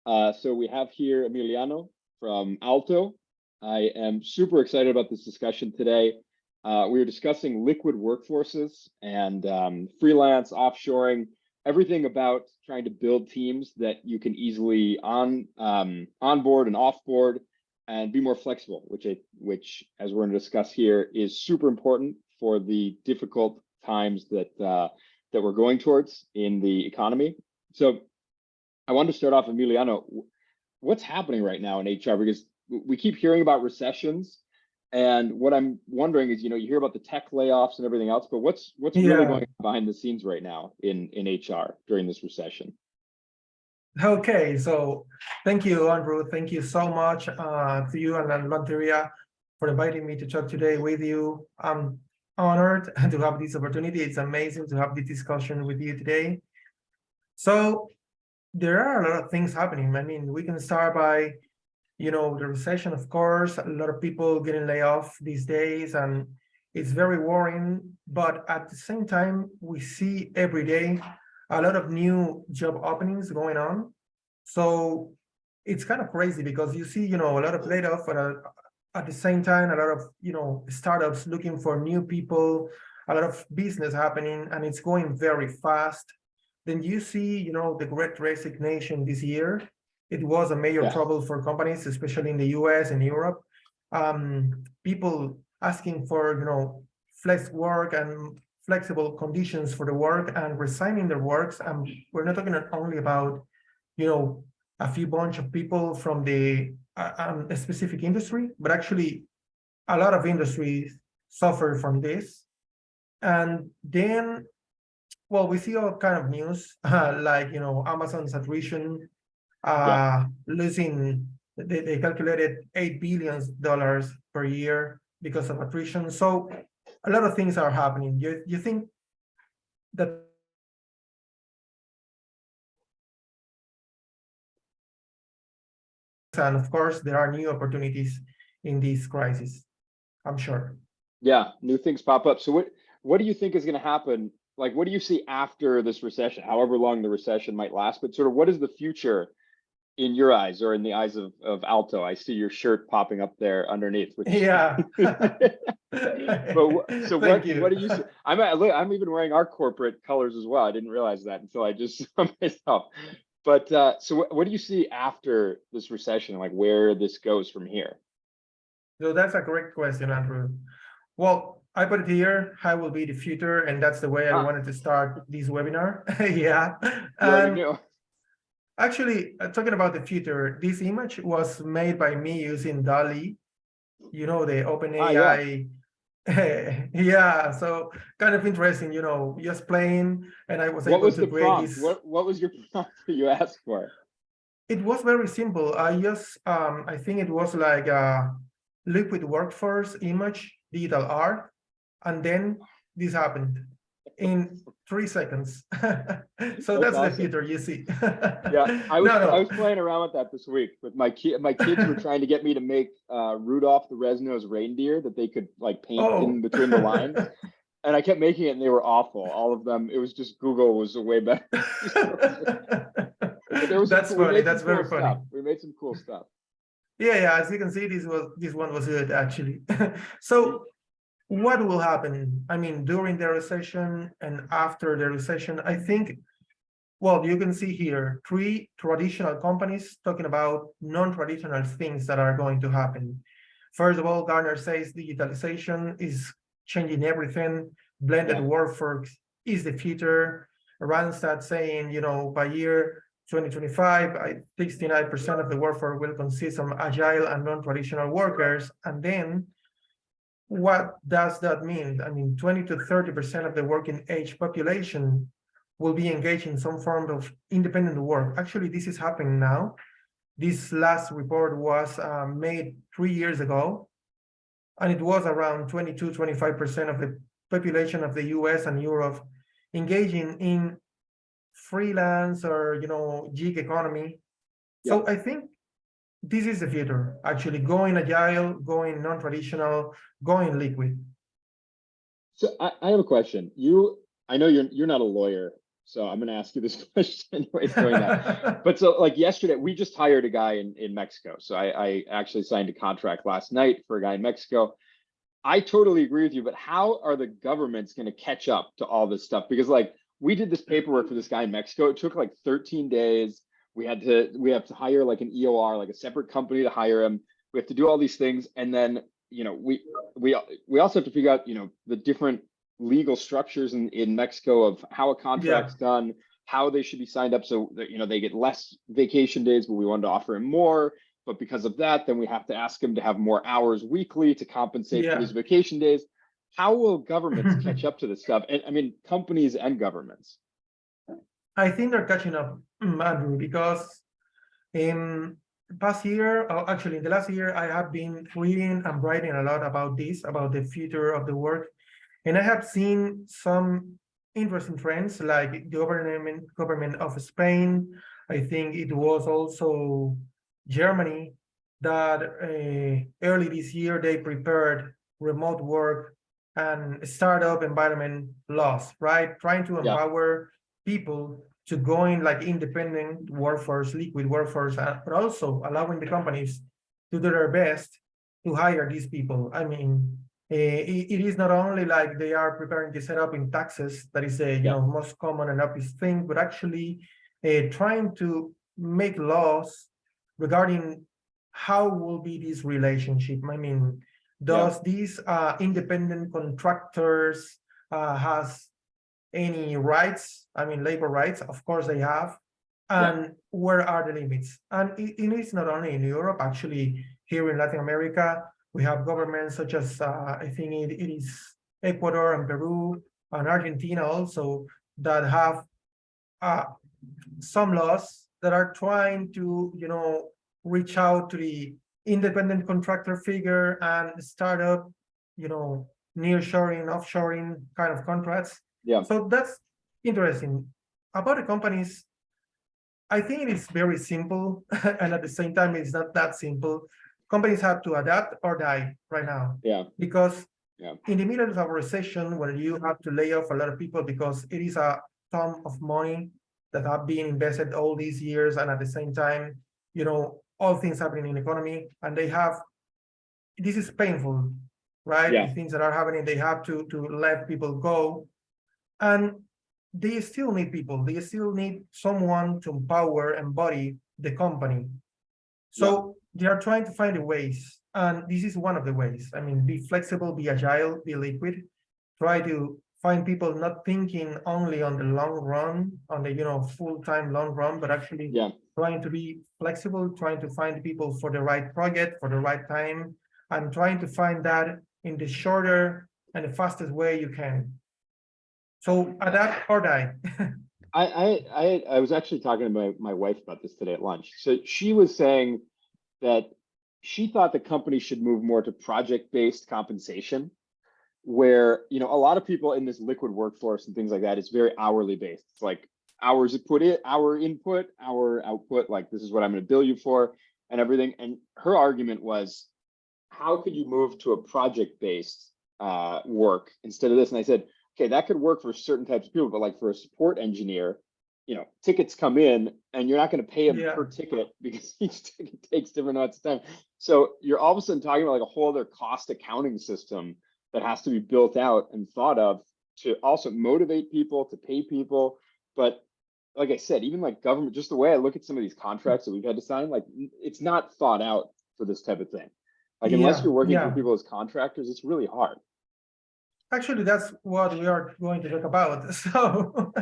So we have here Emiliano from Alto. I am super excited about this discussion today. We are discussing liquid workforces and freelance, offshoring, everything about trying to build teams that you can easily onboard and offboard and be more flexible, which as we're going to discuss here is super important for the difficult times that we're going towards in the economy. So I wanted to start off, Emiliano, what's happening right now in HR? Because we keep hearing about recessions, and what I'm wondering is, you hear about the tech layoffs and everything else, but what's really going on behind the scenes right now in HR during this recession? Okay, so thank you, Andrew. Thank you so much to you and Lanteria for inviting me to talk today with you. I'm honored to have this opportunity. It's amazing to have this discussion with you today. So there are a lot of things happening. I mean, we can start by, the recession, of course, a lot of people getting laid off these days, and it's very worrying. But at the same time, we see every day a lot of new job openings going on. So it's kind of crazy because you see, a lot of layoff, and at the same time, a lot of, startups looking for new people, a lot of business happening, and it's going very fast. Then you see, the Great Resignation this year. It was a major trouble for companies, especially in the US and Europe. People asking for, flex work and flexible conditions for the work and resigning their works. And we're not talking only about, a few bunch of people from a specific industry, but actually a lot of industries suffer from this. And then, well, we see all kind of news, like, Amazon's attrition, losing, they calculated $8 billion per year because of attrition. So a lot of things are happening. You think that, and of course, there are new opportunities in this crisis, I'm sure. Yeah, new things pop up. So what do you think is going to happen? Like, what do you see after this recession, however long the recession might last? But sort of what is the future in your eyes, or in the eyes of Alto? I see your shirt popping up there underneath. Which... Yeah. But so what do you see? I'm even wearing our corporate colors as well. I didn't realize that until I just saw myself. But so what do you see after this recession, like where this goes from here? So that's a great question, Andrew. Well, I put it here, how will be the future? And that's the way I wanted to start this webinar. Yeah. You already knew. Actually, talking about the future, this image was made by me using DALL-E, the OpenAI. Yeah, so kind of interesting, just playing, and I was able to create this. What was your prompt that you asked for? It was very simple. I think it was like a liquid workforce image, digital art, and then this happened in 3 seconds. So that's awesome. The future, you see. Yeah, I was playing around with that this week with my kids. My kids were trying to get me to make Rudolph the Red-Nosed Reindeer that they could like paint in between the lines, and I kept making it, and they were awful. All of them. It was just Google was way better. That's funny. That's very funny. We made some cool stuff. Yeah. As you can see, this one was good actually. So. What will happen? I mean, during the recession and after the recession, I think, well, you can see here 3 traditional companies talking about non-traditional things that are going to happen. First of all, Gartner says digitalization is changing everything. Blended workforce is the future. Randstad saying, by year 2025, 69% of the workforce will consist of agile and non-traditional workers. And then what does that mean? I mean, 20 to 30% of the working age population will be engaged in some form of independent work. Actually, this is happening now. This last report was made 3 years ago, and it was around 22, 25% of the population of the US and Europe engaging in freelance or, gig economy. So I think this is the future, actually, going agile, going non-traditional, going liquid. So I have a question. I know you're not a lawyer, So I'm going to ask you this question anyway doing that. But so like yesterday, we just hired a guy in Mexico. So I actually signed a contract last night for a guy in Mexico. I totally agree with you, but how are the governments going to catch up to all this stuff? Because like we did this paperwork for this guy in Mexico. It took like 13 days. We have to hire like an EOR, like a separate company to hire him. We have to do all these things. And then, we also have to figure out, the different legal structures in Mexico of how a contract's done, how they should be signed up so that, they get less vacation days, but we wanted to offer him more. But because of that, then we have to ask him to have more hours weekly to compensate for his vacation days. How will governments catch up to this stuff? And I mean, companies and governments. I think they're catching up, Andrew, because in past year, or actually in the last year, I have been reading and writing a lot about this, about the future of the work. And I have seen some interesting trends like the government of Spain. I think it was also Germany that early this year they prepared remote work and startup environment laws, right? Trying to empower people to go in like independent workforce, liquid workforce, but also allowing the companies to do their best to hire these people. I mean, it is not only like they are preparing to set up in taxes, that is the most common and obvious thing, but actually trying to make laws regarding how will be this relationship. I mean, does these independent contractors has any rights? I mean, labor rights, of course they have. And where are the limits? And it is not only in Europe, actually here in Latin America, we have governments such as, I think it is Ecuador and Peru and Argentina also that have some laws that are trying to, reach out to the independent contractor figure and start up, nearshoring, offshoring kind of contracts. So that's interesting. About the companies, I think it is very simple, and at the same time, it's not that simple. Companies have to adapt or die right now. Because in the middle of a recession, where you have to lay off a lot of people because it is a ton of money that have been invested all these years, and at the same time, all things happening in the economy, and this is painful, right? The things that are happening, they have to let people go, and they still need people. They still need someone to empower, embody the company. So they are trying to find the ways, and this is one of the ways. I mean, be flexible, be agile, be liquid. Try to find people not thinking only on the long run, on the full-time long run, but actually trying to be flexible, trying to find people for the right project, for the right time, and trying to find that in the shorter and the fastest way you can. So adapt or die. I was actually talking to my wife about this today at lunch. So she was saying that she thought the company should move more to project-based compensation, where a lot of people in this liquid workforce and things like that is very hourly based. It's like hours hour input, hour output, like this is what I'm going to bill you for and everything. And her argument was, how could you move to a project-based work instead of this? And I said, okay, that could work for certain types of people, but like for a support engineer, tickets come in and you're not going to pay them per ticket because each ticket takes different amounts of time. So you're all of a sudden talking about like a whole other cost accounting system that has to be built out and thought of to also motivate people, to pay people. But like I said, even like government, just the way I look at some of these contracts that we've had to sign, like it's not thought out for this type of thing. Like unless you're working for people as contractors, it's really hard. Actually, that's what we are going to talk about. So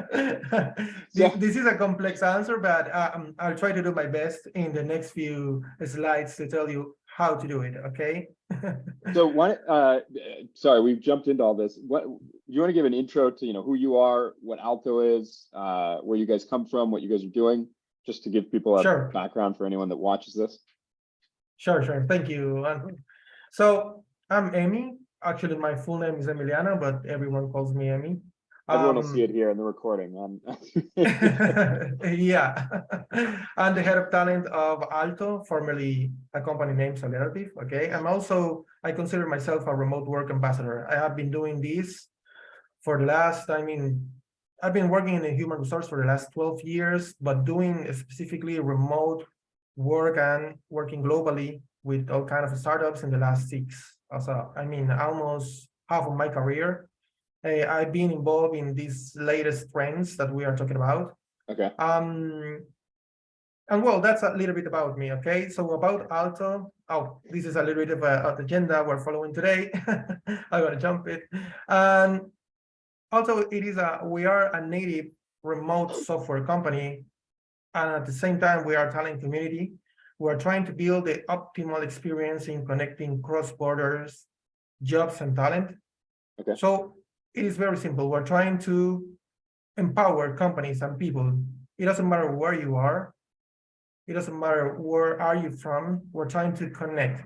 this is a complex answer, but I'll try to do my best in the next few slides to tell you how to do it, okay? So sorry, we've jumped into all this. What you want to give an intro to, who you are, what 𝗲𝗗𝗏 is, where you guys come from, what you guys are doing, just to give people a background for anyone that watches this. Sure. Thank you, Andrew. So I'm Emi. Actually, my full name is Emiliano, but everyone calls me Emi. Everyone will see it here in the recording. Yeah, I'm the head of talent of 𝗲𝗗𝗏𝗄, formerly a company named Celerative. Okay, I consider myself a remote work ambassador. I have been doing this for the last, I've been working in a human resource for the last 12 years, but doing specifically remote work and working globally with all kind of startups in the last 6. Also, I mean, almost half of my career. I've been involved in these latest trends that we are talking about. Okay. And well, that's a little bit about me, okay? So about Alto, oh, this is a little bit of the agenda we're following today. I'm gonna jump it. And also, we are a native remote software company, and at the same time, we are a talent community. We're trying to build the optimal experience in connecting cross borders, jobs, and talent. Okay. So it is very simple. We're trying to empower companies and people. It doesn't matter where you are. It doesn't matter where are you from. We're trying to connect,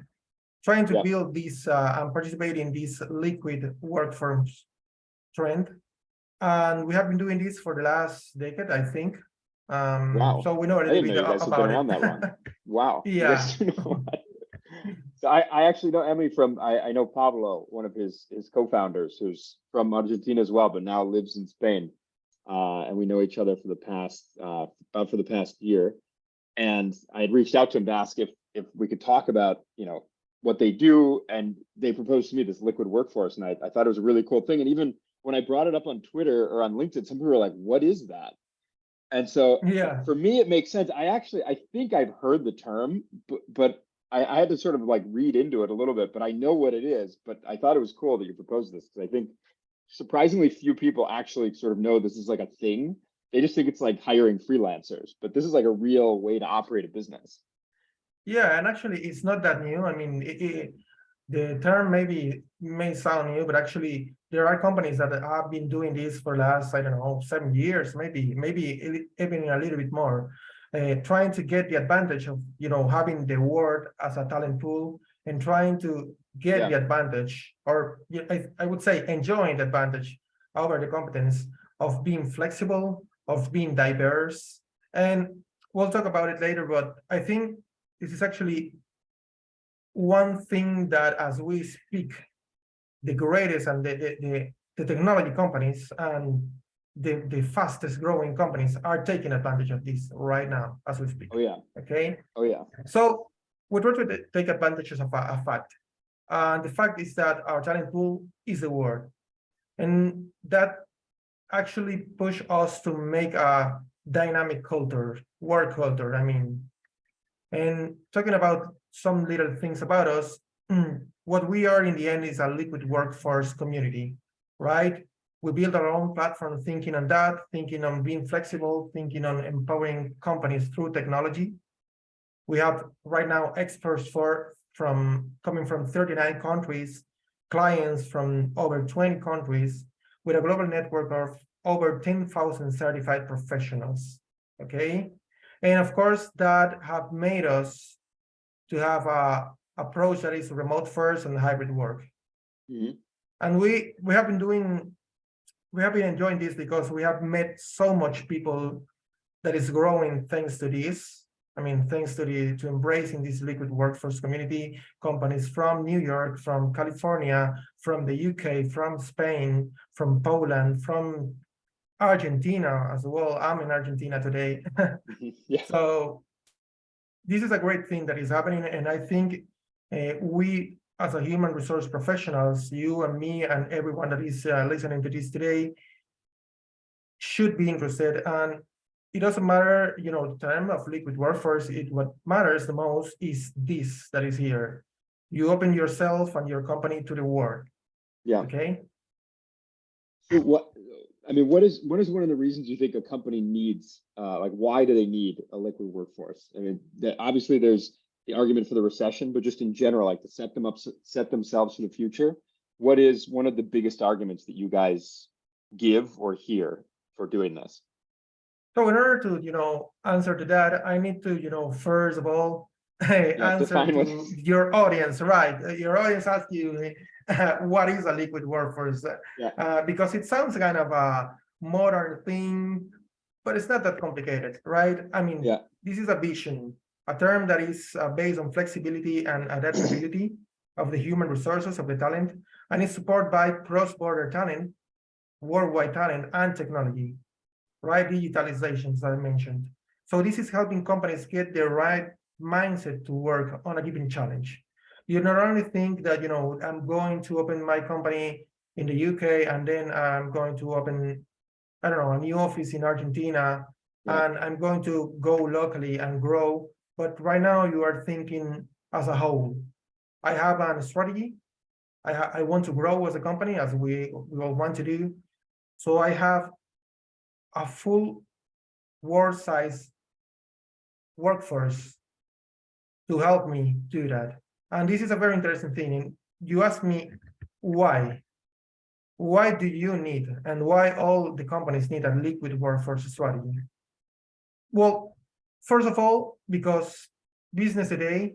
trying to build this and participate in this liquid workforce trend. And we have been doing this for the last decade, I think. Wow. So we know a I little didn't know bit you guys have about been around it. that long. Wow. You Yeah. guys do know that. So I actually know Emily from, I know Pablo, one of his co-founders, who's from Argentina as well, but now lives in Spain. And we know each other for the past, about for the past year. And I had reached out to him to ask if we could talk about, you know, what they do. And they proposed to me this liquid workforce. And I thought it was a really cool thing. And even when I brought it up on Twitter or on LinkedIn, some people were like, what is that? And so Yeah. for me, it makes sense. I think I've heard the term, but I had to sort of like read into it a little bit, but I know what it is. But I thought it was cool that you proposed this, because I think surprisingly few people actually sort of know this is like a thing. They just think it's like hiring freelancers, but this is like a real way to operate a business. Yeah, and actually, it's not that new. I mean, the term may sound new, but actually, there are companies that have been doing this for the last, I don't know, 7 years, maybe even a little bit more, trying to get the advantage of, you know, having the word as a talent pool and trying to get the advantage, or I would say enjoying the advantage over the competence of being flexible, of being diverse. And we'll talk about it later, but I think this is actually one thing that, as we speak, the greatest and the technology companies and the fastest growing companies are taking advantage of this right now as we speak. Oh yeah. Okay. Oh yeah. So we try to take advantage of a fact. And the fact is that our talent pool is the word. And that actually push us to make a dynamic culture, work culture, I mean. And talking about some little things about us, what we are in the end is a liquid workforce community, right? We build our own platform thinking on that, thinking on being flexible, thinking on empowering companies through technology. We have right now experts coming from 39 countries, clients from over 20 countries, with a global network of over 10,000 certified professionals, okay? And of course, that have made us to have a approach that is remote first and hybrid work. And we have been enjoying this because we have met so much people that is growing thanks to this. I mean, thanks to embracing this liquid workforce community, companies from New York, from California, from the UK, from Spain, from Poland, from Argentina as well. I'm in Argentina today. So this is a great thing that is happening. And I think we, as a human resource professionals, you and me and everyone that is listening to this today, should be interested. And it doesn't matter, you know, the term of liquid workforce. What matters the most is this that is here. You open yourself and your company to the world. Yeah. Okay. So what is one of the reasons you think a company needs, like, why do they need a liquid workforce? I mean, obviously there's the argument for the recession, but just in general, like to set themselves for the future. What is one of the biggest arguments that you guys give or hear for doing this? So in order to, you know, answer to that, I need to, you know, first of all, answer to your audience, right? Your audience asks you, what is a liquid workforce? Because it sounds kind of a modern thing, but it's not that complicated, right? I mean, this is a vision, a term that is based on flexibility and adaptability of the human resources of the talent, and is supported by cross-border talent, worldwide talent and technology, right? Digitalizations that I mentioned. So this is helping companies get the right mindset to work on a given challenge. You not only think that, I'm going to open my company in the UK and then I'm going to open, I don't know, a new office in Argentina, and I'm going to go locally and grow. But right now you are thinking as a whole. I have a strategy. I want to grow as a company, as we all want to do. So I have a full world size workforce to help me do that. And this is a very interesting thing. You ask me why. Why do you need, and why all the companies need, a liquid workforce strategy? Well, first of all, because business today,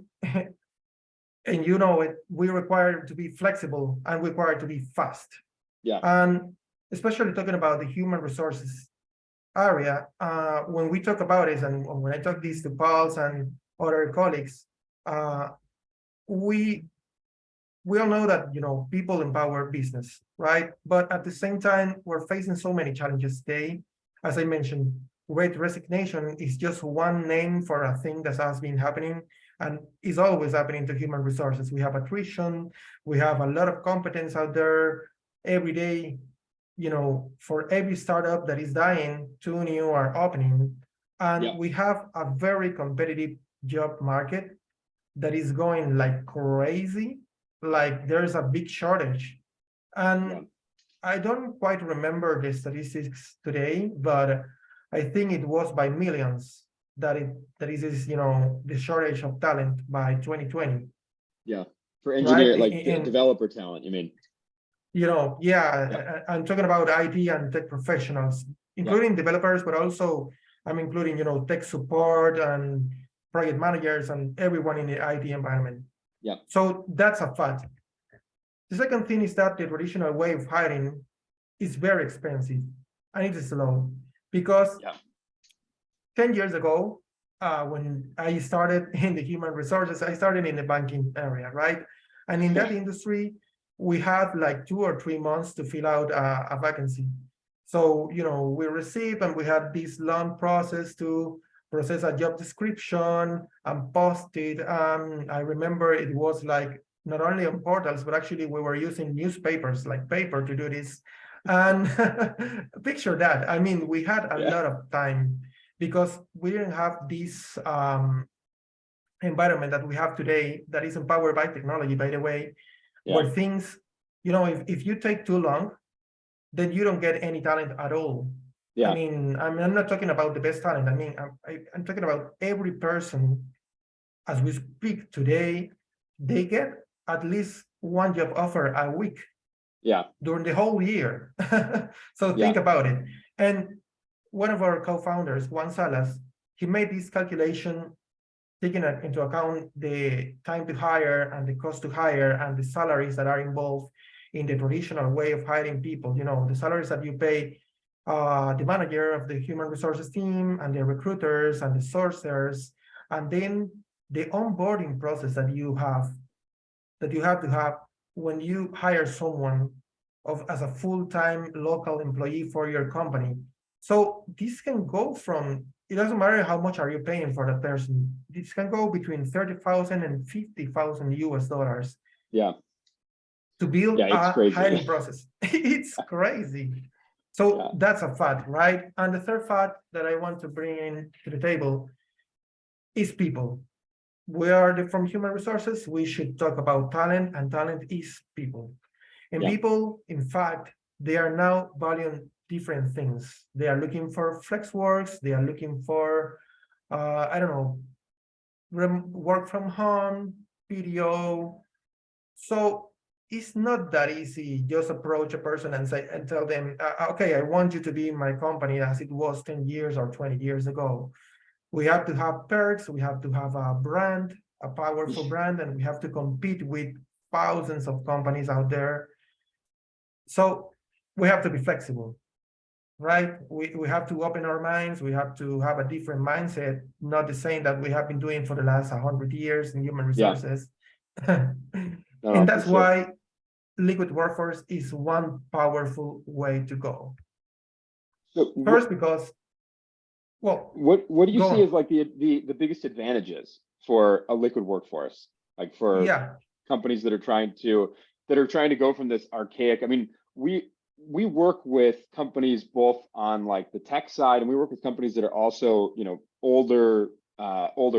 and you know it, we require to be flexible and require to be fast. Yeah. And especially talking about the human resources area, when we talk about it, and when I talk this to Pauls and other colleagues, we all know that people empower business, right? But at the same time, we're facing so many challenges today. As I mentioned, Great Resignation is just one name for a thing that has been happening and is always happening to human resources. We have attrition, we have a lot of competence out there every day. For every startup that is dying, 2 new are opening, and we have a very competitive job market that is going like crazy. Like there's a big shortage, and I don't quite remember the statistics today, but I think it was by millions that is the shortage of talent by 2020. Yeah, for engineer, right? like developer talent, you mean? I'm talking about IT and tech professionals, including developers, but also I'm including tech support and project managers and everyone in the IT environment. Yeah. So that's a fact. The second thing is that the traditional way of hiring is very expensive and it is slow, because 10 years ago, when I started in the human resources, I started in the banking area, right? And in that industry, we had like 2 or 3 months to fill out a vacancy. So, we received and we had this long process to process a job description and post it. I remember it was like not only on portals, but actually we were using newspapers, like paper, to do this. And picture that. I mean, we had a lot of time because we didn't have this environment that we have today that is empowered by technology, by the way, where things, if you take too long, then you don't get any talent at all. I mean, I'm not talking about the best talent. I mean, I'm talking about every person, as we speak today, they get at least 1 job offer a week. During the whole year. So think about it. And one of our co-founders, Juan Salas, he made this calculation taking into account the time to hire and the cost to hire and the salaries that are involved in the traditional way of hiring people. The salaries that you pay the manager of the human resources team and the recruiters and the sourcers, and then the onboarding process that you have to have when you hire someone as a full-time local employee for your company. So this can go from, it doesn't matter how much are you paying for that person. This can go between 30,000 and 50,000 US dollars. To build a hiring process. It's crazy. So that's a fact, right? And the third fact that I want to bring in to the table is people. We are from human resources. We should talk about talent, and talent is people. And people, in fact, they are now valuing different things. They are looking for flex works. They are looking for, I don't know, work from home, PTO. So it's not that easy. Just approach a person and say and tell them, okay, I want you to be in my company as it was 10 years or 20 years ago. We have to have perks. We have to have a brand, a powerful brand, and we have to compete with thousands of companies out there. So we have to be flexible, right? We have to open our minds. We have to have a different mindset, not the same that we have been doing for the last 100 years in human resources. And that's why liquid workforce is one powerful way to go. So First, because, well, what do you go see on. as like the biggest advantages for a liquid workforce, like for Yeah, companies that are trying to go from this archaic? I mean, we work with companies both on like the tech side, and we work with companies that are also, you know, older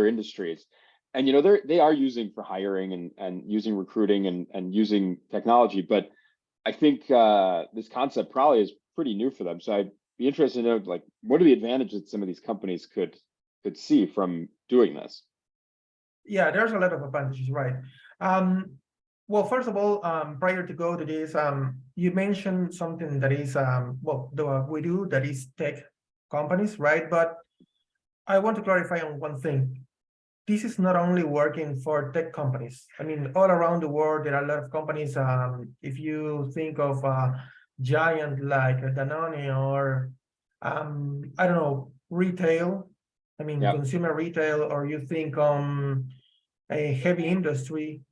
industries, and you know they are using for hiring and using recruiting and using technology, but I think this concept probably is pretty new for them. So I'd be interested to know, like, what are the advantages that some of these companies could see from doing this? yeah, there's a lot of advantages, right? Well, first of all, prior to go to this, you mentioned something that is, well, we do that is tech companies, right? But I want to clarify on one thing. This is not only working for tech companies. I mean, all around the world, there are a lot of companies. If you think of a giant like Danone or, I don't know, retail, I mean, Yeah, consumer retail, or you think a heavy industry,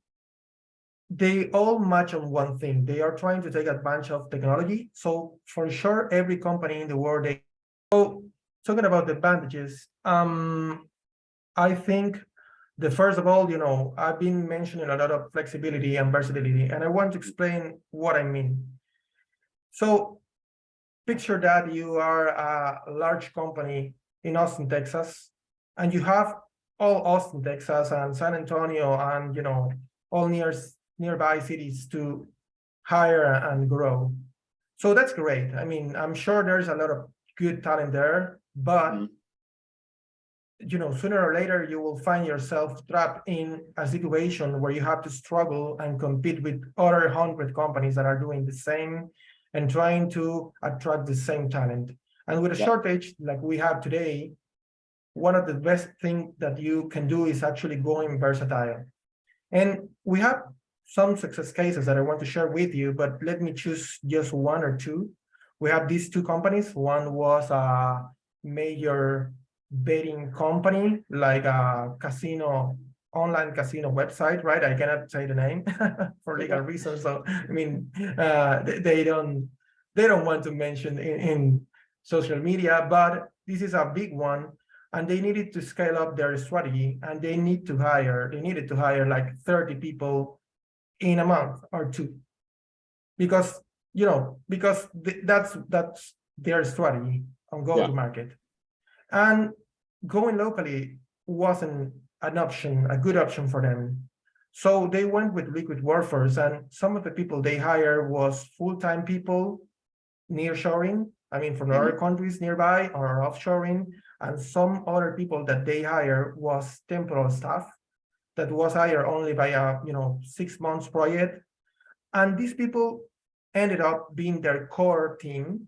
they all match on one thing. They are trying to take advantage of technology. So for sure, every company in the world, so talking about the advantages, I think the first of all, you know, I've been mentioning a lot of flexibility and versatility, and I want to explain what I mean. So picture that you are a large company in Austin, Texas, and you have all Austin, Texas, and San Antonio, and you know, all nearby cities to hire and grow. So that's great. I mean, I'm sure there's a lot of good talent there, but you know, sooner or later you will find yourself trapped in a situation where you have to struggle and compete with other 100 companies that are doing the same and trying to attract the same talent. And with a yeah, shortage like we have today, one of the best things that you can do is actually going versatile. And we have some success cases that I want to share with you, but let me choose just one or two. We have these two companies. One was a major betting company, like a casino, online casino website, right? I cannot say the name for legal okay, reasons. So I mean, they don't want to mention in social media, but this is a big one, and they needed to scale up their strategy, and they needed to hire like 30 people in a month or two, because you know, because that's their strategy on go yeah. to market. And going locally wasn't an option, a good option for them. So they went with liquid workforce, and some of the people they hired was full-time people, nearshoring, I mean, from other countries nearby or offshoring, and some other people that they hire was temporal staff that was hired only by a 6 months project. And these people ended up being their core team,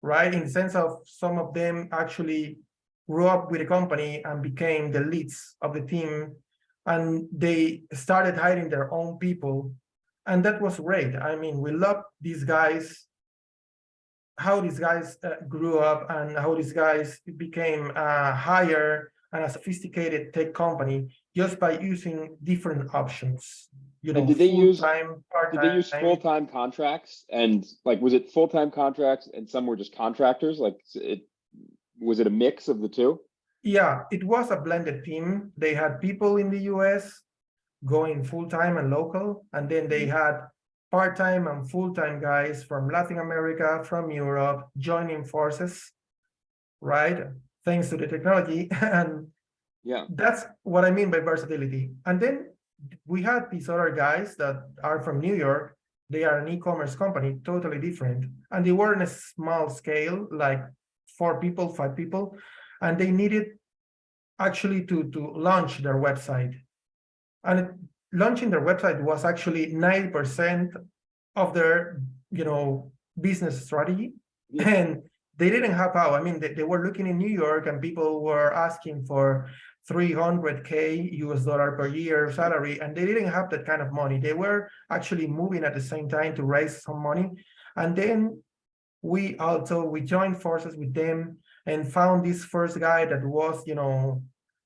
right? In the sense of some of them actually grew up with the company and became the leads of the team, and they started hiring their own people. And that was great. I mean, we love these guys, how these guys grew up and how these guys became higher and a sophisticated tech company just by using different options, And full-time, did they use part-time. full-time contracts, and like was it full-time contracts and some were just contractors? Like was it a mix of the two? Yeah, it was a blended team. They had people in the US going full-time and local, and then they had part-time and full-time guys from Latin America, from Europe, joining forces, right? Thanks to the technology. And Yeah, that's what I mean by versatility. And then we had these other guys that are from New York. They are an e-commerce company, totally different. And they were in a small scale, like 4 people, 5 people. And they needed actually to launch their website. And launching their website was actually 90% of their, business strategy. yeah. And they didn't have how. I mean, they were looking in New York, and people were asking for $300K US dollar per year salary, and they didn't have that kind of money. They were actually moving at the same time to raise some money. And then we joined forces with them and found this first guy that was,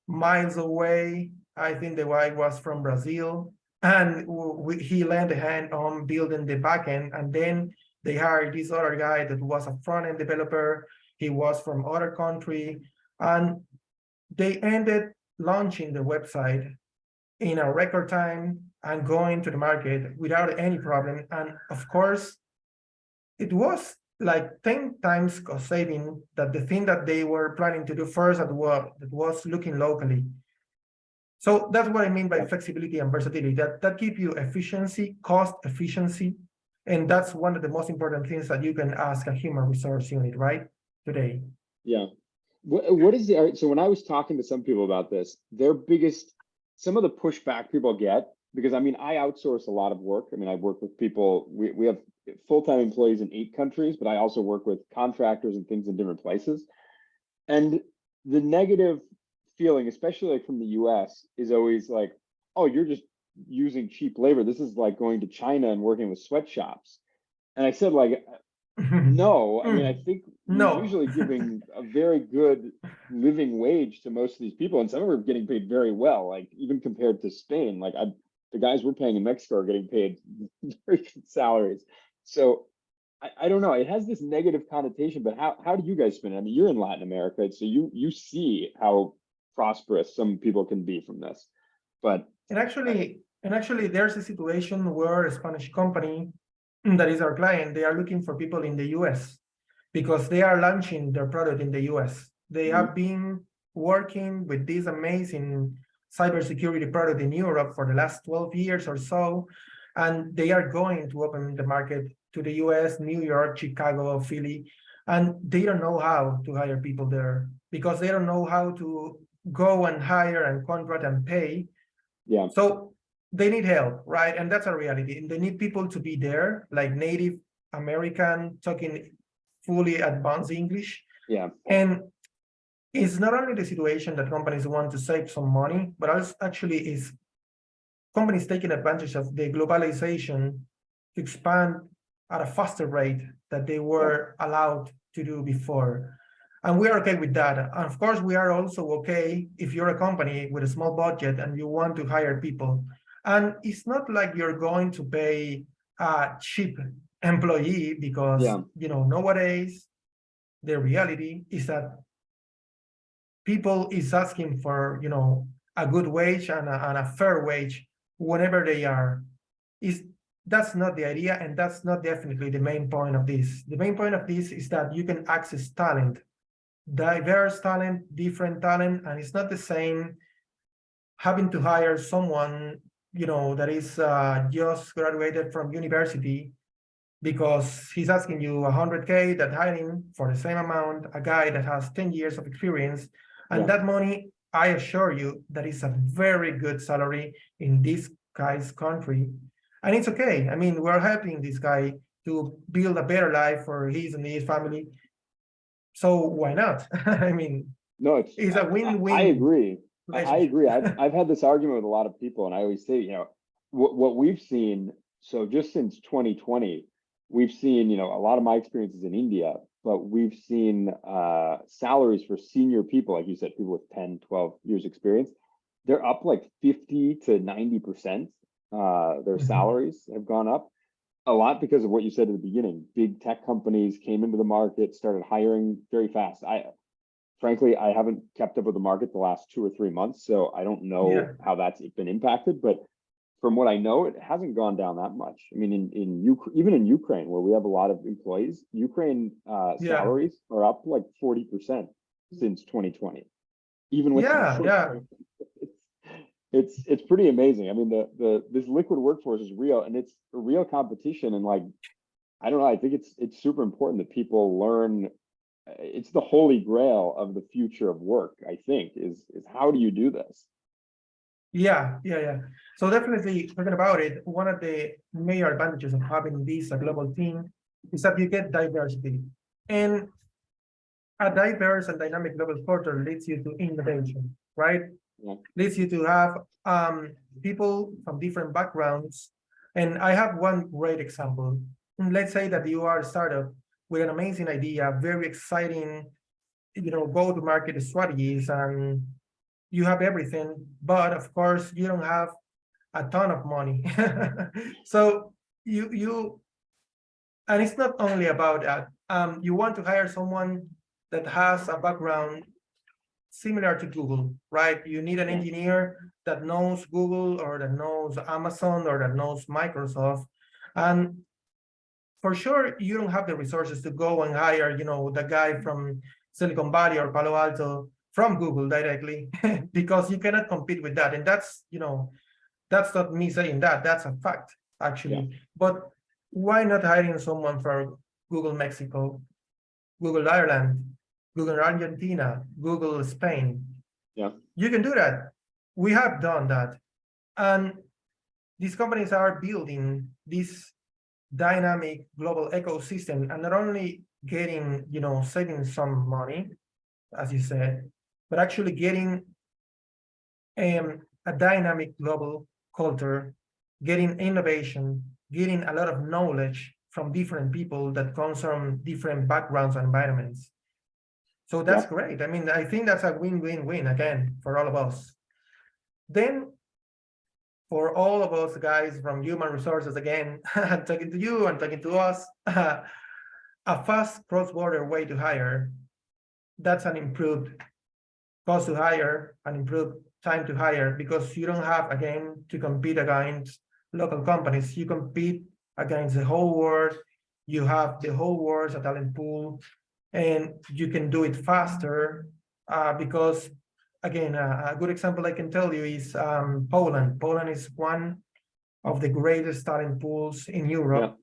miles away. I think the guy was from Brazil, And he lent a hand on building the backend, and then they hired this other guy that was a front-end developer. He was from other country, and they ended launching the website in a record time and going to the market without any problem. And of course, it was like 10 times cost saving that the thing that they were planning to do first that was looking locally. So that's what I mean by flexibility and versatility, that give you efficiency, cost efficiency. And that's one of the most important things that you can ask a human resource unit, right? Today. Yeah. What is the, so when I was talking to some people about this, their biggest, some of the pushback people get, because I mean, I outsource a lot of work. I mean, I work with people, we have full-time employees in 8 countries, but I also work with contractors and things in different places. And the negative feeling, especially like from the US, is always like, oh, you're just using cheap labor. This is like going to China and working with sweatshops. And I said, like, no, I mean, I think we're usually giving a very good living wage to most of these people, and some of them are getting paid very well, like even compared to Spain. Like the guys we're paying in Mexico are getting paid very good salaries. So I don't know, it has this negative connotation, but how do you guys spin it? I mean, you're in Latin America, so you see how prosperous some people can be from this. But and actually there's a situation where a Spanish company that is our client, they are looking for people in the US because they are launching their product in the US. They have been working with this amazing cybersecurity product in Europe for the last 12 years or so, and they are going to open the market to the US, New York, Chicago, Philly, and they don't know how to hire people there because they don't know how to go and hire and contract and pay. yeah. So they need help, right? And that's a reality. And they need people to be there, like native American, talking fully advanced English. Yeah. And it's not only the situation that companies want to save some money, but also actually is companies taking advantage of the globalization to expand at a faster rate that they were allowed to do before. And we are okay with that. And of course, we are also okay if you're a company with a small budget and you want to hire people. And it's not like you're going to pay a cheap employee because, you know, nowadays, the reality is that people is asking for, you know, a good wage and a fair wage whenever they are. That's not the idea, and that's not definitely the main point of this. The main point of this is that you can access talent, diverse talent, different talent, and it's not the same having to hire someone, you know, that is just graduated from university because he's asking you 100K, that hiring for the same amount, a guy that has 10 years of experience, and that money, I assure you, that is a very good salary in this guy's country. And it's okay. I mean, we're helping this guy to build a better life for his and his family. So why not? I mean, no, it's a win-win. I agree. I agree. I've had this argument with a lot of people, and I always say, you know, what we've seen. So just since 2020, we've seen, you know, a lot of my experiences in India, but we've seen salaries for senior people, like you said, people with 10, 12 years experience, they're up like 50 to 90%. Their salaries have gone up a lot because of what you said at the beginning. Big tech companies came into the market, started hiring very fast. Frankly, I haven't kept up with the market the last 2 or 3 months, so I don't know how that's been impacted. But from what I know, it hasn't gone down that much. I mean, even in Ukraine, where we have a lot of employees, Ukraine salaries are up like 40% since 2020. Even with it's pretty amazing. I mean, this liquid workforce is real, and it's a real competition. And like, I don't know, I think it's super important that people learn. It's the holy grail of the future of work, I think, is how do you do this? Yeah. So definitely talking about it, one of the major advantages of having this a global team is that you get diversity. And a diverse and dynamic global culture leads you to innovation, right? Leads you to have people from different backgrounds. And I have one great example. Let's say that you are a startup with an amazing idea, very exciting, you know, go-to-market strategies, and you have everything, but of course you don't have a ton of money. So you and it's not only about that. You want to hire someone that has a background similar to Google, right? You need an engineer that knows Google or that knows Amazon or that knows Microsoft. And for sure, you don't have the resources to go and hire, the guy from Silicon Valley or Palo Alto from Google directly, because you cannot compete with that. And that's not me saying that, that's a fact, actually. But why not hiring someone from Google Mexico, Google Ireland, Google Argentina, Google Spain? Yeah. You can do that. We have done that. And these companies are building this dynamic global ecosystem and not only getting, saving some money, as you said, but actually getting a dynamic global culture, getting innovation, getting a lot of knowledge from different people that comes from different backgrounds and environments. So that's great. I mean, I think that's a win-win-win again for all of us. Then for all of us guys from human resources, again, I'm talking to you, I'm talking to us, a fast cross-border way to hire, that's an improved cost to hire, an improved time to hire, because you don't have, again, to compete against local companies. You compete against the whole world. You have the whole world as a talent pool, and you can do it faster because, again, a good example I can tell you is Poland. Poland is one of the greatest talent pools in Europe.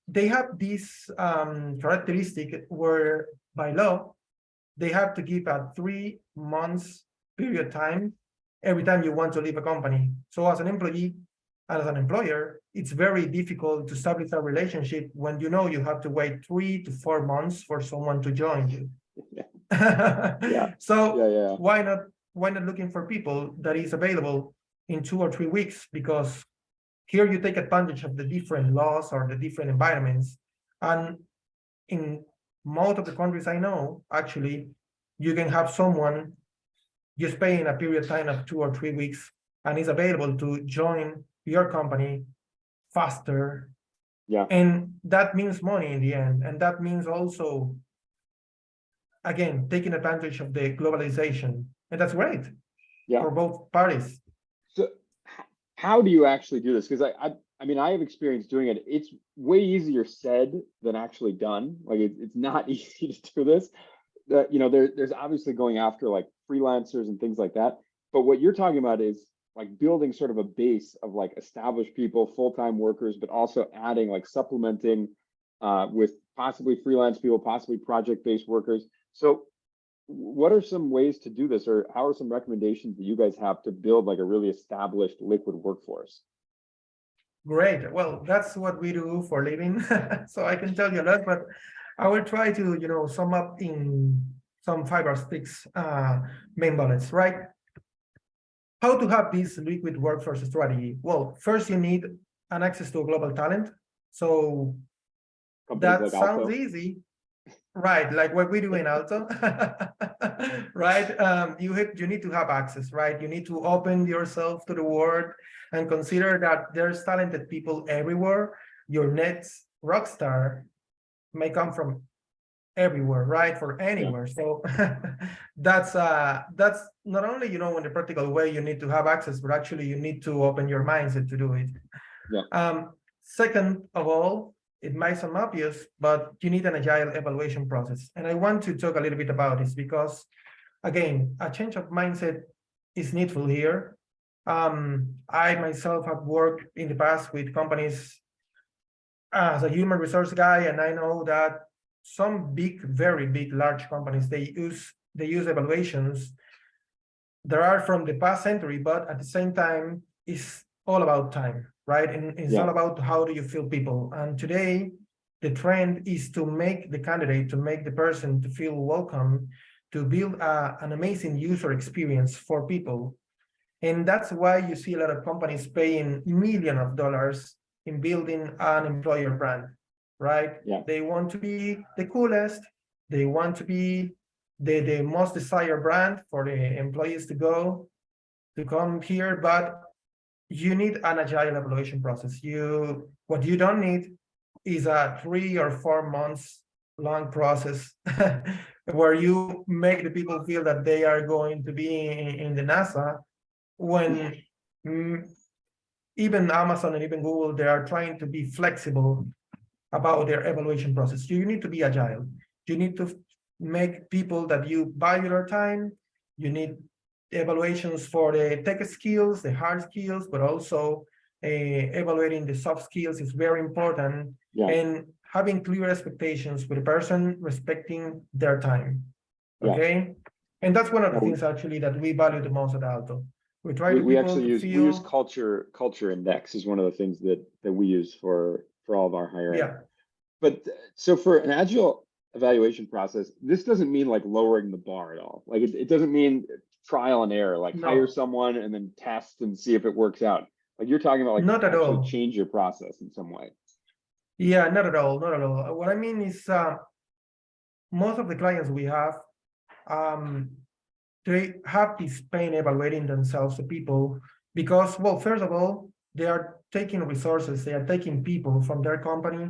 They have this characteristic where, by law, they have to give a 3 months period time every time you want to leave a company. So as an employee and as an employer, it's very difficult to establish a relationship when you have to wait 3 to 4 months for someone to join you. So why not looking for people that is available in 2 or 3 weeks? Because here you take advantage of the different laws or the different environments. And in most of the countries I know, actually, you can have someone just paying a period of time of 2 or 3 weeks and is available to join your company faster. And that means money in the end. And that means also, again, taking advantage of the globalization. And that's great for both parties. So how do you actually do this? Because I mean, I have experience doing it. It's way easier said than actually done. Like it's not easy to do this. There's obviously going after like freelancers and things like that. But what you're talking about is like building sort of a base of like established people, full-time workers, but also adding like supplementing with possibly freelance people, possibly project-based workers. So what are some ways to do this, or how are some recommendations that you guys have to build like a really established liquid workforce? Great. Well, that's what we do for a living. So I can tell you a lot, but I will try to, sum up in some 5 or 6 main bullets, right? How to have this liquid workforce strategy? Well, first you need an access to global talent. So that like sounds Alto. Easy, right? Like what we do in Alto, right? You need to have access, right? You need to open yourself to the world and consider that there's talented people everywhere. Your next rock star may come from everywhere, right? For anywhere. So that's not only, in the practical way you need to have access, but actually you need to open your mindset to do it. Second of all, it might sound obvious, but you need an agile evaluation process. And I want to talk a little bit about this because, again, a change of mindset is needful here. I myself have worked in the past with companies as a human resource guy, and I know that some big, very big, large companies, they use evaluations that are from the past century, but at the same time, it's all about time, right? And it's all about how do you feel people. And today, the trend is to make the candidate, to make the person to feel welcome, to build an amazing user experience for people. And that's why you see a lot of companies paying millions of dollars in building an employer brand, right? They want to be the coolest. They want to be the most desired brand for the employees to come here. But you need an agile evaluation process. What you don't need is a 3 or 4 months long process where you make the people feel that they are going to be in the NASA when even Amazon and even Google, they are trying to be flexible about their evaluation process. You need to be agile. You need to make people that you value their time. You need evaluations for the tech skills, the hard skills, but also evaluating the soft skills is very important. Yeah. And having clear expectations with a person respecting their time. Yeah. Okay. And that's one of the Yeah, things actually that we value the most at Alto. We try to we people actually to use feel. we use culture index is one of the things that we use for all of our hiring. Yeah. But so for an agile evaluation process, this doesn't mean like lowering the bar at all. Like it doesn't mean trial and error, like No. hire someone and then test and see if it works out. Like you're talking about like Not at actually all. change your process in some way. Yeah, not at all, not at all. What I mean is most of the clients we have, they have this pain evaluating themselves, the people, because, well, first of all, they are taking resources, they are taking people from their company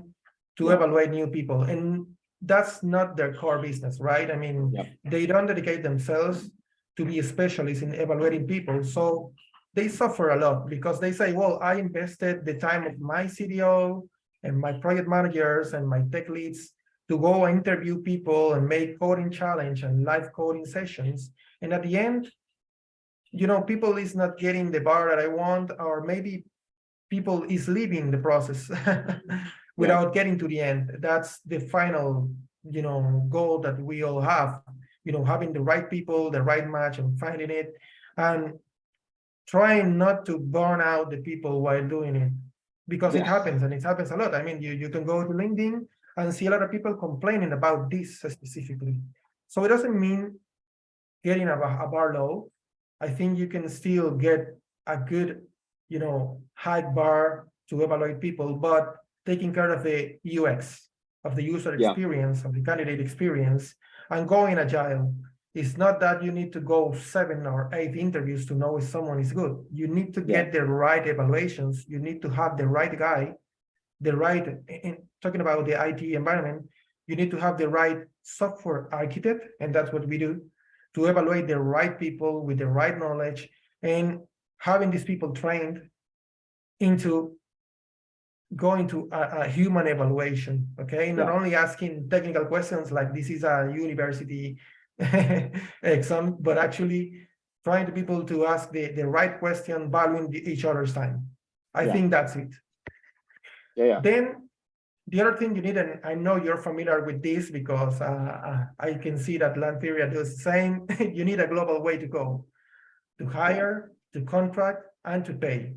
to Yeah. evaluate new people. And that's not their core business, right? I mean, Yeah. they don't dedicate themselves to be a specialist in evaluating people. So they suffer a lot because they say, well, I invested the time of my CDO and my project managers and my tech leads to go interview people and make coding challenge and live coding sessions. And at the end, people is not getting the bar that I want, or maybe people is leaving the process without getting to the end. That's the final, goal that we all have, having the right people, the right match and finding it, and trying not to burn out the people while doing it, because it happens, and it happens a lot. I mean, you can go to LinkedIn and see a lot of people complaining about this specifically. So it doesn't mean getting a bar low. I think you can still get a good, high bar to evaluate people, but taking care of the UX, of the user experience, of the candidate experience, and going agile. It's not that you need to go 7 or 8 interviews to know if someone is good. You need to get the right evaluations. You need to have the right guy, talking about the IT environment, you need to have the right software architect, and that's what we do, to evaluate the right people with the right knowledge, and having these people trained into going to a human evaluation, okay? Not only asking technical questions like this is a university exam, but actually trying to people to ask the right question, valuing each other's time. I think that's it. Then the other thing you need, and I know you're familiar with this because I can see that Lanteria does the same, you need a global way to go, to hire, to contract, and to pay.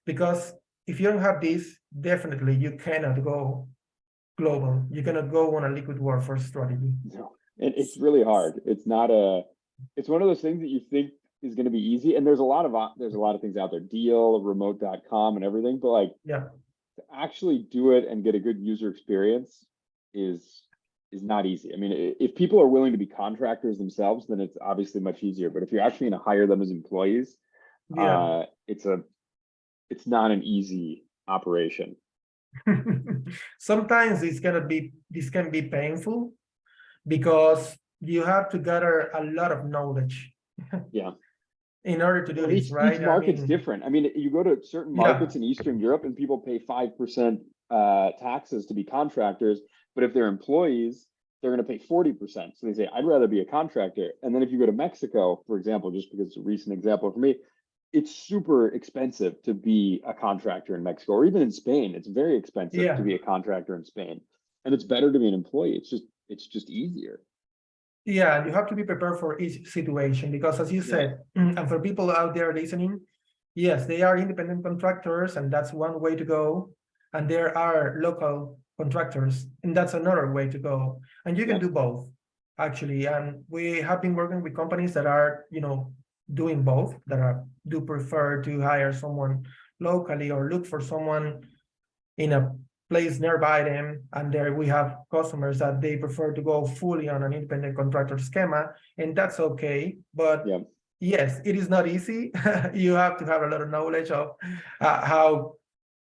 Because if you don't have this, definitely you cannot go global. You cannot go on a liquid workforce strategy. No, and it's really hard. It's not it's one of those things that you think is going to be easy. And there's a lot of things out there, deal, remote.com and everything, but like, to actually do it and get a good user experience is not easy. I mean, if people are willing to be contractors themselves, then it's obviously much easier. But if you're actually going to hire them as employees, it's not an easy operation. Sometimes this can be painful because you have to gather a lot of knowledge. In order to do this, right? Each market's different. I mean, you go to certain markets in Eastern Europe and people pay 5% taxes to be contractors, but if they're employees, they're going to pay 40%. So they say, I'd rather be a contractor. And then if you go to Mexico, for example, just because it's a recent example for me, it's super expensive to be a contractor in Mexico, or even in Spain. It's very expensive to be a contractor in Spain. And it's better to be an employee. It's just easier. Yeah, you have to be prepared for each situation because, as you said, and for people out there listening, yes, they are independent contractors, and that's one way to go. And there are local contractors, and that's another way to go. And you can do both, actually. And we have been working with companies that are, doing both, that do prefer to hire someone locally or look for someone in a place nearby them, and there we have customers that they prefer to go fully on an independent contractor schema, and that's okay. But yes, it is not easy. You have to have a lot of knowledge of how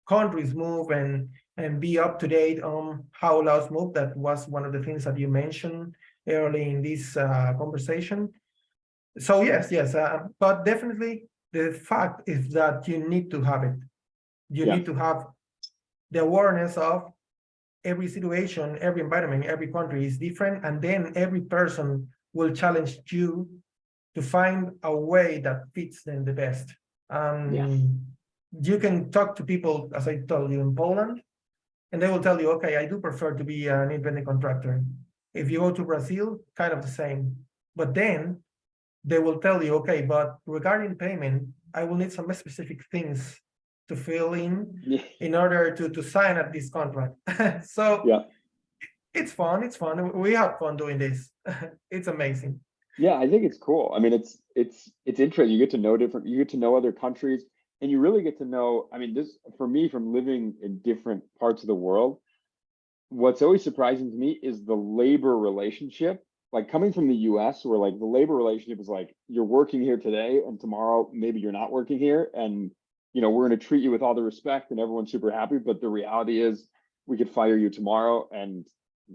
countries move and be up to date on how laws move. That was one of the things that you mentioned early in this conversation. So yes, but definitely the fact is that you need to have it. You Yeah. need to have the awareness of every situation, every environment, every country is different, and then every person will challenge you to find a way that fits them the best. Yeah. You can talk to people, as I told you, in Poland, and they will tell you, okay, I do prefer to be an independent contractor. If you go to Brazil, kind of the same. But then they will tell you, okay, but regarding payment, I will need some specific things to fill in order to sign up this contract. So Yeah. it's fun. It's fun. We have fun doing this. It's amazing. Yeah, I think it's cool. I mean, it's interesting. You get to know you get to know other countries, and you really get to know. I mean, this for me from living in different parts of the world, what's always surprising to me is the labor relationship. Like coming from the US, where like the labor relationship is like you're working here today and tomorrow maybe you're not working here, and we're going to treat you with all the respect and everyone's super happy. But the reality is we could fire you tomorrow and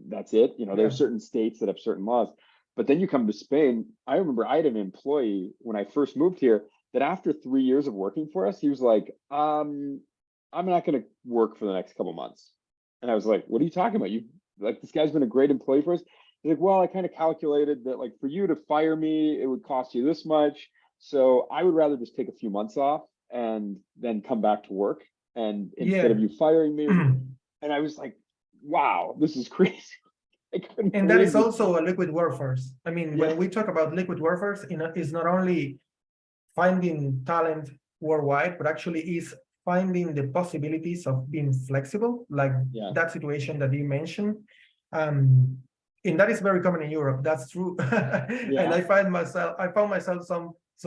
that's it. Yeah. There's certain states that have certain laws. But then you come to Spain. I remember I had an employee when I first moved here that after 3 years of working for us, he was like, I'm not going to work for the next couple months. And I was like, what are you talking about? You like this guy's been a great employee for us. He's like, well, I kind of calculated that like for you to fire me, it would cost you this much. So I would rather just take a few months off and then come back to work. And instead of Yeah. you firing me, and I was like, wow, this is crazy. I couldn't And that is believe this. also a liquid workforce. I mean, Yeah. when we talk about liquid workforce, it's not only finding talent worldwide, but actually is finding the possibilities of being flexible, like Yeah. that situation that you mentioned. And that is very common in Europe. That's true. And I found myself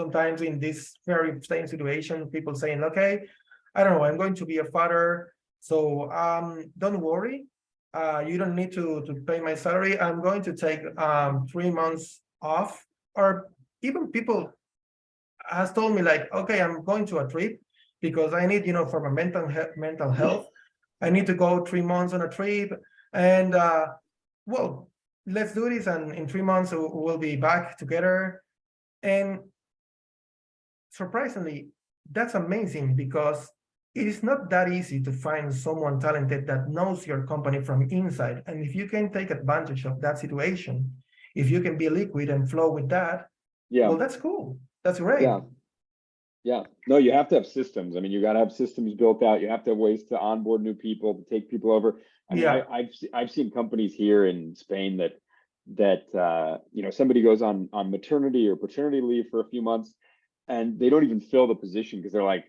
sometimes in this very same situation, people saying, okay, I don't know, I'm going to be a father. So don't worry. You don't need to pay my salary. I'm going to take 3 months off. Or even people has told me like, okay, I'm going to a trip because I need, for my mental health. I need to go 3 months on a trip, and well, let's do this, and in 3 months we'll be back together. And surprisingly, that's amazing because it is not that easy to find someone talented that knows your company from inside. And if you can take advantage of that situation, if you can be liquid and flow with that, Yeah. well, that's cool. That's great. Yeah. Yeah. No, you have to have systems. I mean, you got to have systems built out. You have to have ways to onboard new people, to take people over. I mean, Yeah. I've seen companies here in Spain that somebody goes on maternity or paternity leave for a few months and they don't even fill the position because they're like,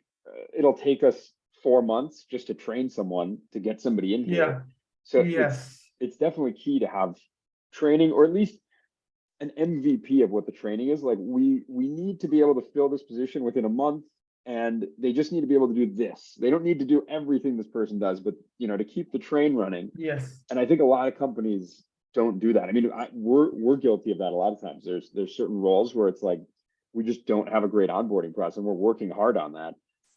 it'll take us 4 months just to train someone to get somebody in here. Yeah. So Yes. it's definitely key to have training, or at least an MVP of what the training is. Like we need to be able to fill this position within a month, and they just need to be able to do this. They don't need to do everything this person does, but to keep the train running. Yes. And I think a lot of companies don't do that. I mean, we're guilty of that a lot of times. There's certain roles where it's like we just don't have a great onboarding process, and we're working hard on that.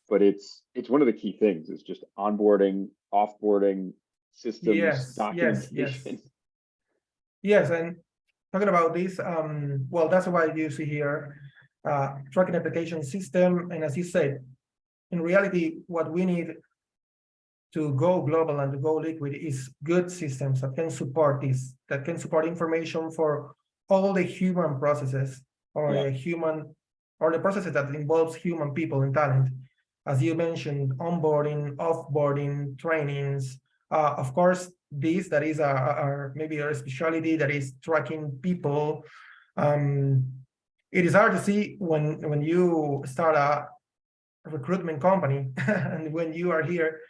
But it's one of the key things is just onboarding, offboarding, systems, Yes. documentation. Yes. And talking about this, well, that's why you see here tracking application system. And as you said, in reality, what we need to go global and to go liquid is good systems that can support this, that can support information for all the human processes or the processes that involves human people and talent. As you mentioned, onboarding, offboarding, trainings. Of course, that is maybe a specialty that is tracking people. It is hard to see when you start a recruitment company and when you are here,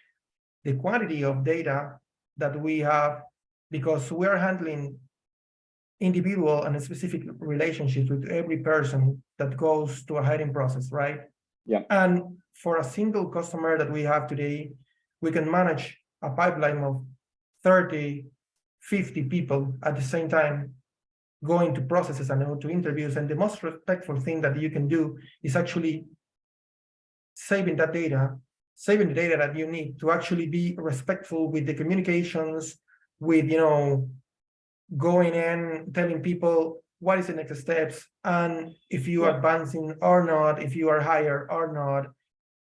the quantity of data that we have, because we are handling individual and specific relationships with every person that goes to a hiring process, right? Yeah. And for a single customer that we have today, we can manage a pipeline of 30, 50 people at the same time. go into processes and to interviews. And the most respectful thing that you can do is actually saving that data, saving the data that you need to actually be respectful with the communications, with, going in, telling people what is the next steps, and if you are advancing or not, if you are higher or not.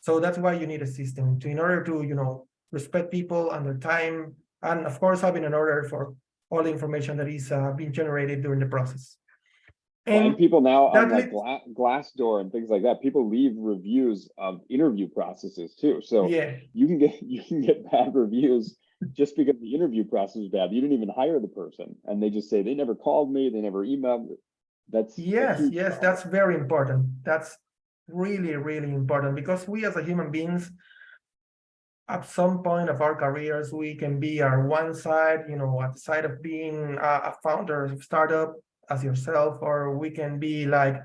So that's why you need a system in order to, respect people and their time, and of course, having an order for all the information that is being generated during the process. And people now on that like Glassdoor and things like that, people leave reviews of interview processes too. So yeah, you can get bad reviews just because the interview process is bad. You didn't even hire the person, and they just say they never called me, they never emailed me. That's yes, a huge yes, problem. that's very important. That's really, really important, because we as a human beings, at some point of our careers, we can be our one side, at the side of being a founder of startup as yourself, or we can be like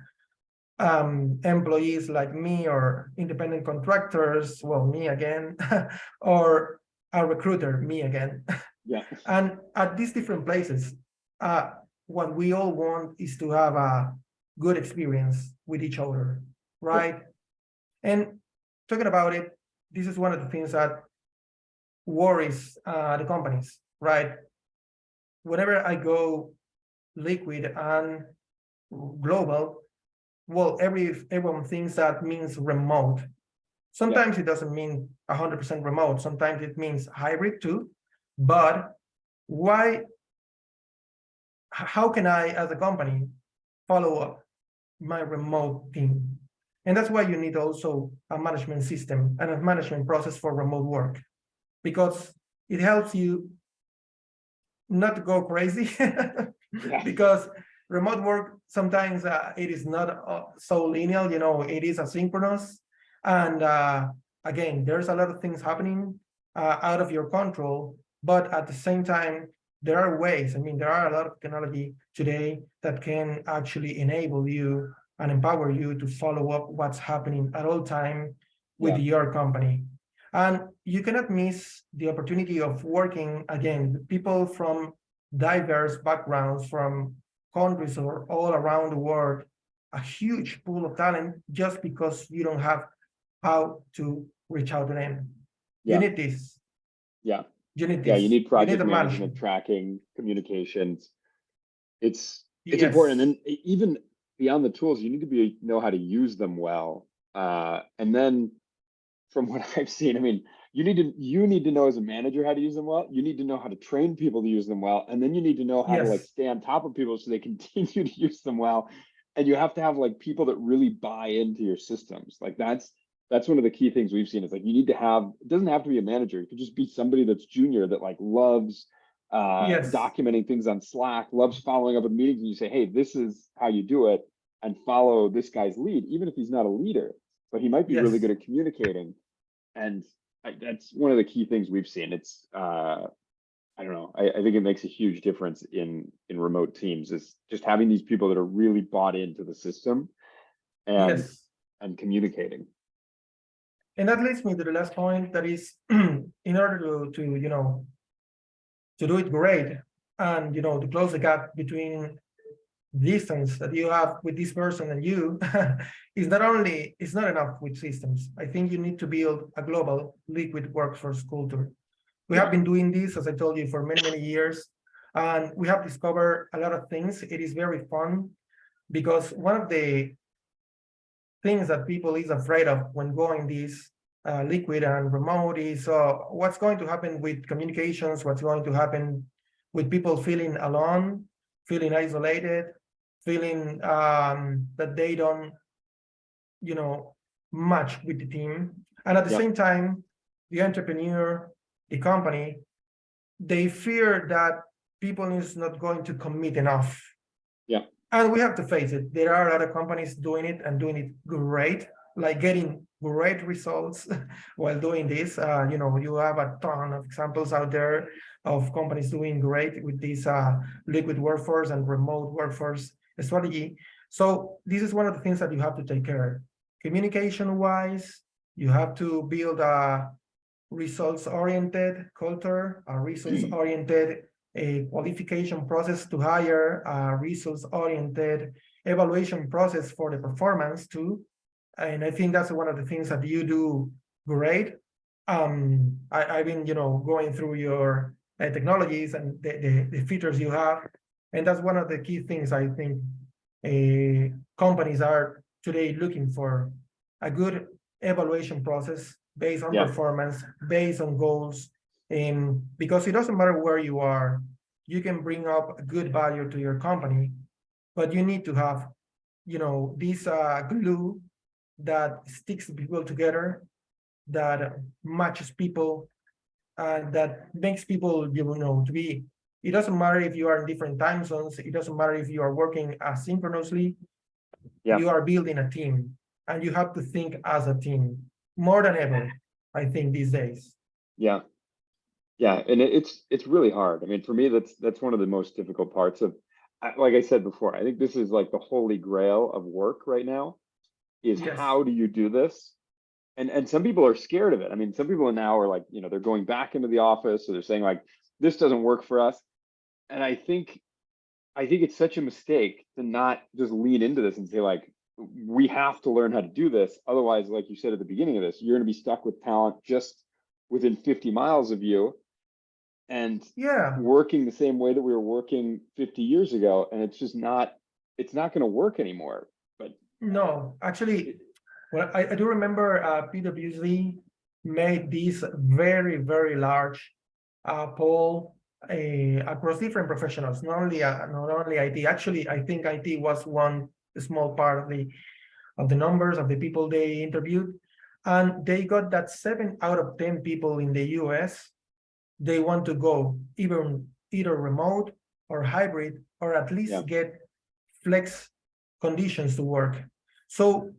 employees like me, or independent contractors, well, me again, or a recruiter, me again. Yeah. And at these different places, what we all want is to have a good experience with each other, right? Yeah. And talking about it, this is one of the things that worries the companies, right? Whenever I go liquid and global, well, everyone thinks that means remote. Sometimes it doesn't mean 100% remote. Sometimes it means hybrid too. But how can I, as a company, follow up my remote team? And that's why you need also a management system and a management process for remote work, because it helps you not to go crazy. Because remote work, sometimes it is not so linear, it is asynchronous. And again, there's a lot of things happening out of your control, but at the same time, there are ways. There are a lot of technology today that can actually enable you and empower you to follow up what's happening at all time with your company. And you cannot miss the opportunity of working, again, with people from diverse backgrounds, from countries or all around the world, a huge pool of talent, just because you don't have how to reach out to them. You need this. You need this. You need project management, management, tracking, communications. It's important. And then even beyond the tools, you need to know how to use them well. And then from what I've seen, you need to know as a manager how to use them well. You need to know how to train people to use them well. And then you need to know how to like stay on top of people so they continue to use them well. And you have to have like people that really buy into your systems. Like that's one of the key things we've seen, is like you need to have, it doesn't have to be a manager. It could just be somebody that's junior that like loves documenting things on Slack, loves following up with meetings, and you say, hey, this is how you do it, and follow this guy's lead, even if he's not a leader, but he might be really good at communicating. And that's one of the key things we've seen. It's I don't know, I think it makes a huge difference in remote teams, is just having these people that are really bought into the system and communicating. And that leads me to the last point, that is, in order to do it great, and to close the gap between distance that you have with this person and you, it's not enough with systems. I think you need to build a global liquid workforce culture. We have been doing this, as I told you, for many, many years, and we have discovered a lot of things. It is very fun, because one of the things that people is afraid of when going this liquid and remote is what's going to happen with communications, what's going to happen with people feeling alone, feeling isolated, feeling that they don't, match with the team. And at the same time, the entrepreneur, the company, they fear that people is not going to commit enough. And we have to face it. There are other companies doing it and doing it great, like getting great results while doing this. You have a ton of examples out there of companies doing great with this liquid workforce and remote workforce strategy. So this is one of the things that you have to take care of. Communication-wise, you have to build a results-oriented culture, a results-oriented a qualification process to hire, a results-oriented evaluation process for the performance too. And I think that's one of the things that you do great. I've been, going through your technologies and the features you have, and that's one of the key things I think companies are today looking for: a good evaluation process based on performance, based on goals, because it doesn't matter where you are, you can bring up good value to your company, but you need to have, this glue that sticks people together, that matches people, that makes people, to be. It doesn't matter if you are in different time zones. It doesn't matter if you are working asynchronously. You are building a team, and you have to think as a team more than ever, I think, these days. Yeah, and it's really hard. I mean, for me, that's one of the most difficult parts of, like I said before, I think this is like the holy grail of work right now, is how do you do this? And some people are scared of it. I mean, some people now are like, they're going back into the office, so they're saying like, this doesn't work for us. And I think it's such a mistake to not just lean into this and say like, we have to learn how to do this. Otherwise, like you said at the beginning of this, you're going to be stuck with talent just within 50 miles of you, and working the same way that we were working 50 years ago. And it's just not, it's not going to work anymore. But no, actually, well, I do remember PwC made this very, very large poll across different professionals, not only IT. Actually, I think IT was one small part of the numbers of the people they interviewed, and they got that 7 out of 10 people in the US, they want to go either remote or hybrid, or at least get flex conditions to work. So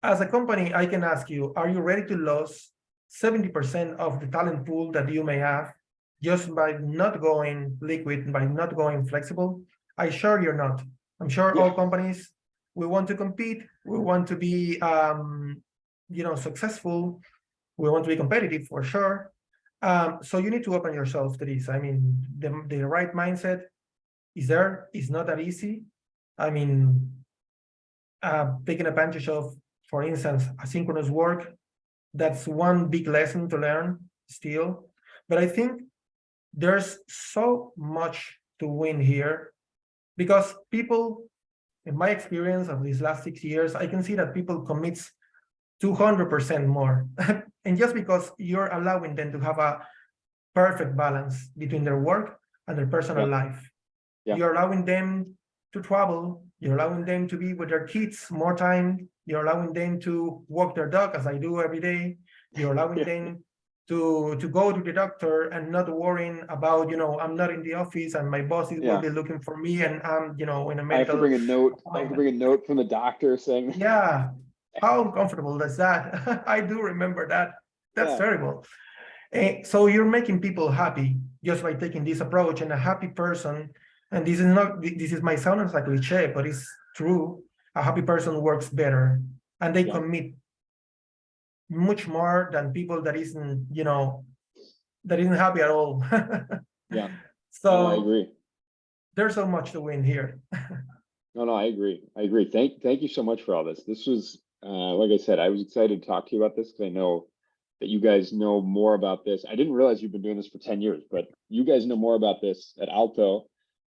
as a company, I can ask you, are you ready to lose 70% of the talent pool that you may have just by not going liquid, by not going flexible? I'm sure you're not. I'm sure all companies, we want to compete, we want to be successful, we want to be competitive for sure. So you need to open yourself to this. I mean, the right mindset is there. It's not that easy. I mean, taking advantage of, for instance, asynchronous work, that's one big lesson to learn still. But I think there's so much to win here, because people, in my experience of these last 6 years, I can see that people commit 200% more. And just because you're allowing them to have a perfect balance between their work and their personal life. You're allowing them to travel. You're allowing them to be with their kids more time. You're allowing them to walk their dog, as I do every day. You're allowing them to go to the doctor and not worrying about, I'm not in the office and my boss will be looking for me, and I'm, in a medical. I have to bring a note. I have to bring a note from the doctor saying. How uncomfortable is that? I do remember that. That's terrible. So you're making people happy just by taking this approach, and a happy person, and this might sound like a cliche, but it's true. A happy person works better, and they commit much more than people that isn't happy at all. So I agree. There's so much to win here. No, I agree. Thank you so much for all this. This was, like I said, I was excited to talk to you about this because I know that you guys know more about this. I didn't realize you've been doing this for 10 years, but you guys know more about this at Aalto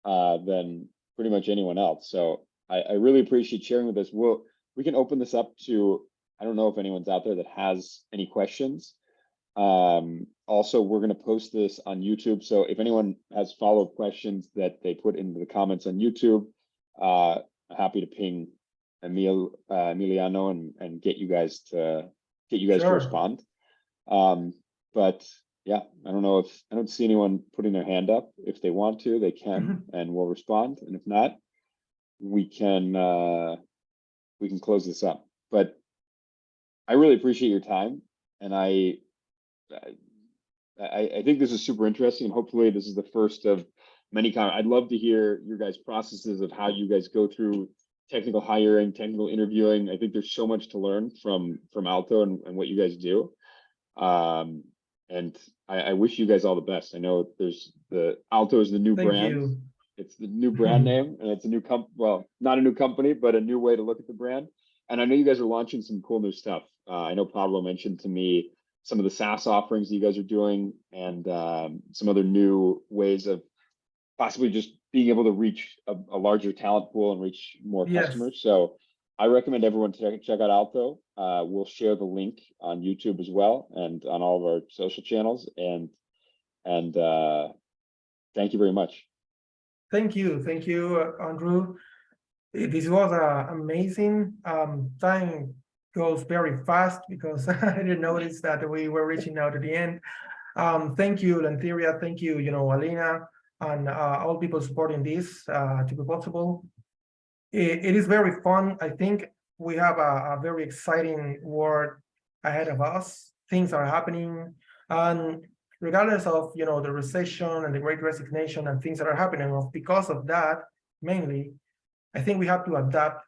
than pretty much anyone else. So I really appreciate sharing with us. We can open this up to, I don't know if anyone's out there that has any questions. Also, we're going to post this on YouTube. So if anyone has follow-up questions that they put into the comments on YouTube, happy to ping Emiliano and get you guys to respond. But yeah, I don't see anyone putting their hand up. If they want to, they can, and we'll respond. And if not, we can close this up. But I really appreciate your time, and I think this is super interesting, and hopefully this is the first of many comments. I'd love to hear your guys' processes of how you guys go through technical hiring, technical interviewing. I think there's so much to learn from Aalto and what you guys do. and I wish you guys all the best. I know there's Alto is the new Thank brand. you. It's the new brand name, and it's a new well, not a new company, but a new way to look at the brand. And I know you guys are launching some cool new stuff. I know Pablo mentioned to me some of the SaaS offerings that you guys are doing, and some other new ways of possibly just being able to reach a larger talent pool and reach more Yes. customers. So I recommend everyone to check out Alto. We'll share the link on YouTube as well and on all of our social channels. And thank you very much. Thank you, Andrew. This was amazing. Time goes very fast because I didn't notice that we were reaching out to the end. Thank you, Lanteria. Thank you, Alina, and all people supporting this to be possible. It is very fun. I think we have a very exciting world ahead of us. Things are happening, and regardless of the recession and the Great Resignation and things that are happening, because of that, mainly, I think we have to adapt.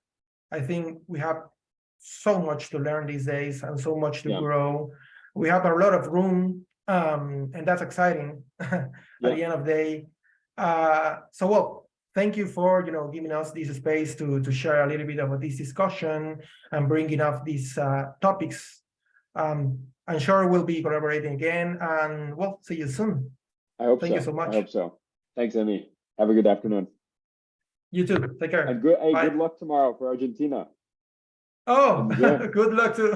I think we have so much to learn these days and so much to grow. We have a lot of room, and that's exciting at the end of the day. So well, thank you for giving us this space to share a little bit about this discussion and bringing up these topics. I'm sure we'll be collaborating again, and we'll see you soon. I hope so. Thank you so much. I hope so. Thanks, Emmy. Have a good afternoon. You too. Take care. And good luck tomorrow for Argentina. Oh, good luck too.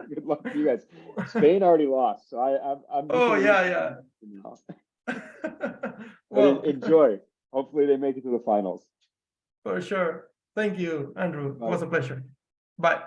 Good luck to you guys. Spain already lost, so I'm. Oh yeah. Well, enjoy. Hopefully they make it to the finals. For sure. Thank you, Andrew. Bye. It was a pleasure. Bye.